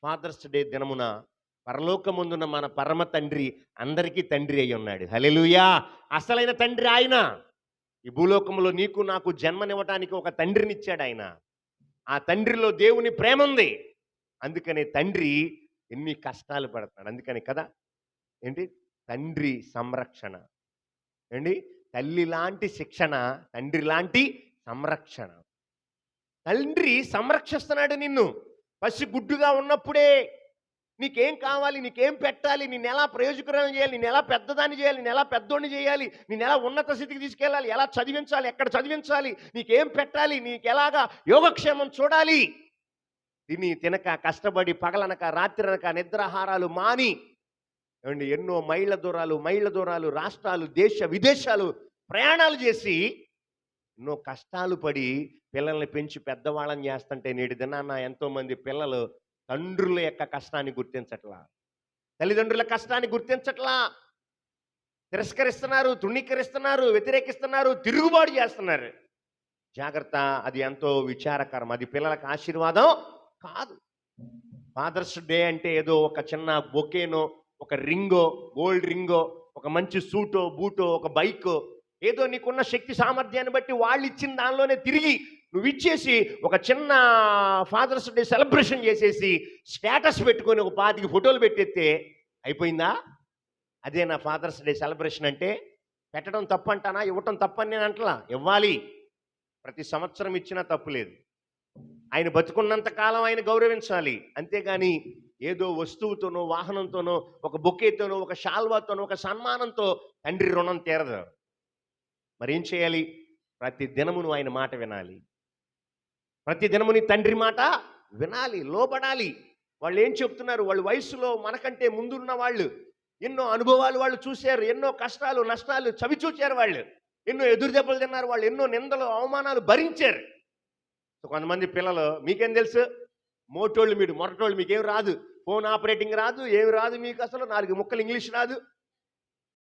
Fathers day దినమున పరలోకమందున్న మన పరమ తండ్రి అందరికీ తండ్రి అయి ఉన్నాడు. హల్లెలూయా! అసలైన తండ్రి ఆయన. ఈ భూలోకంలో నీకు నాకు జన్మనివ్వటానికి ఒక తండ్రినిచ్చాడు ఆయన. ఆ తండ్రిలో దేవుని ప్రేమ ఉంది. అందుకనే తండ్రి ఎన్ని కష్టాలు పడుతున్నాడు. అందుకని కదా ఏంటి తండ్రి సంరక్షణ, ఏంటి తల్లి లాంటి శిక్షణ, తండ్రి లాంటి సంరక్షణ. తండ్రి సంరక్షిస్తున్నాడు నిన్ను. పసిగుడ్డుగా ఉన్నప్పుడే నీకేం కావాలి, నీకేం పెట్టాలి, నిన్ను ఎలా ప్రయోజకురాలు చేయాలి, నిన్ను ఎలా పెద్దదాన్ని చేయాలి, నిన్ను ఎలా పెద్దోడిని చేయాలి, నిన్ను ఎలా ఉన్నత స్థితికి తీసుకెళ్ళాలి, ఎలా చదివించాలి, ఎక్కడ చదివించాలి, నీకేం పెట్టాలి, నీకు ఎలాగా యోగక్షేమం చూడాలి. తిని తినక కష్టపడి పగలనక రాత్రనక నిద్రాహారాలు మాని ఏమండి ఎన్నో మైళ్ళ దూరాలు రాష్ట్రాలు దేశ విదేశాలు ప్రయాణాలు చేసి ఎన్నో కష్టాలు పడి పిల్లల్ని పెంచి పెద్దవాళ్ళని చేస్తుంటే నేటి దినాన్న ఎంతోమంది పిల్లలు తండ్రుల యొక్క కష్టాన్ని గుర్తించట్లా, తల్లిదండ్రుల కష్టాన్ని గుర్తించట్లా, తిరస్కరిస్తున్నారు, తృణీకరిస్తున్నారు, వ్యతిరేకిస్తున్నారు, తిరుగుబాటు చేస్తున్నారు. జాగ్రత్త, అది ఎంతో విచారకరం. అది పిల్లలకు ఆశీర్వాదం కాదు. ఫాదర్స్ డే అంటే ఏదో ఒక చిన్న బొకేనో, ఒక రింగో, గోల్డ్ రింగో, ఒక మంచి సూటో బూటో, ఒక బైకో, ఏదో నీకున్న శక్తి సామర్థ్యాన్ని బట్టి వాళ్ళు ఇచ్చిన దానిలోనే తిరిగి నువ్వు ఇచ్చేసి ఒక చిన్న ఫాదర్స్ డే సెలబ్రేషన్ చేసేసి స్టేటస్ పెట్టుకొని ఒక 25 ఫోటోలు పెట్టేస్తే అయిపోయిందా? అదే నా ఫాదర్స్ డే సెలబ్రేషన్ అంటే. పెట్టడం తప్పంటానా? ఇవ్వటం తప్పని నేను అంటలా. ఇవ్వాలి, ప్రతి సంవత్సరం ఇచ్చినా తప్పు లేదు. ఆయన బతుకున్నంత కాలం ఆయన గౌరవించాలి. అంతేగాని ఏదో వస్తువుతోనో, వాహనంతోనో, ఒక బొకేతోనో, ఒక శాల్వాతోనో, ఒక సన్మానంతో తండ్రి రుణం తీరదు. మరేం చేయాలి? ప్రతి దినమును ఆయన మాట వినాలి. ప్రతి దినముని తండ్రి మాట వినాలి, లోబడాలి. వాళ్ళు ఏం చెప్తున్నారు, వాళ్ళు వయసులో మనకంటే ముందున్న వాళ్ళు ఎన్నో అనుభవాలు వాళ్ళు చూశారు, ఎన్నో కష్టాలు నష్టాలు చవి చూచారు, వాళ్ళు ఎన్నో ఎదురు దెబ్బలు తిన్నారు, వాళ్ళు ఎన్నో నిందలు అవమానాలు భరించారు. కొంతమంది పిల్లలు మీకేం తెలుసు, మోటోళ్ళు, మీరు మొరటోళ్ళు, మీకేం రాదు, ఫోన్ ఆపరేటింగ్ రాదు, ఏమి రాదు మీకు, అసలు 4 ముక్కలు ఇంగ్లీష్ రాదు,